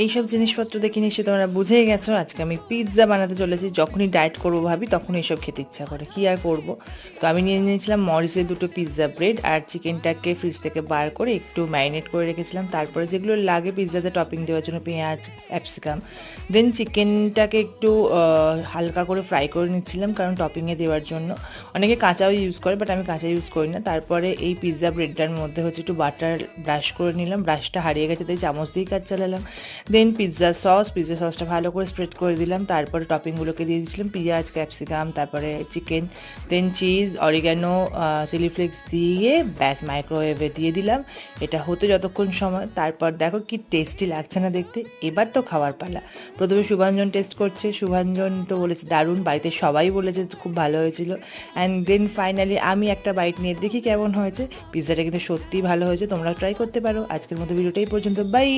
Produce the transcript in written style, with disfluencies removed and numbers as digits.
এইসব জিনিসপত্র দেখে নিশ্চয়ই তোমরা বুঝেই গেছো আজকে আমি পিৎজা বানাতে চলেছি। যখনই ডায়েট করবো ভাবি তখন এইসব খেতে ইচ্ছা করে, কি আর করব। তো আমি নিয়ে নিয়েছিলাম মরিসের 2টো পিৎজা ব্রেড আর চিকেনটাকে ফ্রিজ থেকে বার করে একটু ম্যারিনেট করে রেখেছিলাম। তারপরে যেগুলো লাগে পিৎজাতে টপিং দেওয়ার জন্য পেঁয়াজ, ক্যাপসিকাম, দেন চিকেনটাকে একটু হালকা করে ফ্রাই করে নিচ্ছিলাম কারণ টপিংয়ে দেওয়ার জন্য। অনেকে কাঁচাও ইউজ করে, বাট আমি কাঁচা ইউজ করি না। তারপরে এই পিৎজা ব্রেডটার মধ্যে হচ্ছে একটু বাটার ব্রাশ করে নিলাম, ব্রাশটা হারিয়ে গেছে তাই চামচ দিয়েই কাজ চালালাম। দেন পিৎজা সসটা ভালো করে স্প্রেড করে দিলাম। তারপরে টপিংগুলোকে দিয়ে দিয়েছিলাম পেঁয়াজ, ক্যাপসিকাম, তারপরে চিকেন, দেন চিজ, অরিগ্যানো, চিলি ফ্লেক্স দিয়ে ব্যাস মাইক্রোওয়েভে দিয়ে দিলাম। এটা হতে যতক্ষণ সময়, তারপর দেখো কি টেস্টি লাগছে না দেখতে। এবার তো খাওয়ার পালা। প্রথমে শুভাঞ্জন টেস্ট করছে, শুভাঞ্জন তো বলেছে দারুণ, বাড়িতে সবাই বলেছে খুব ভালো হয়েছিল। অ্যান্ড দেন ফাইনালি আমি একটা বাইট নিয়ে দেখি কেমন হয়েছে। পিৎজাটা কিন্তু সত্যিই ভালো হয়েছে, তোমরা ট্রাই করতে পারো। আজকের মতো ভিডিওটা এই পর্যন্ত, বাই।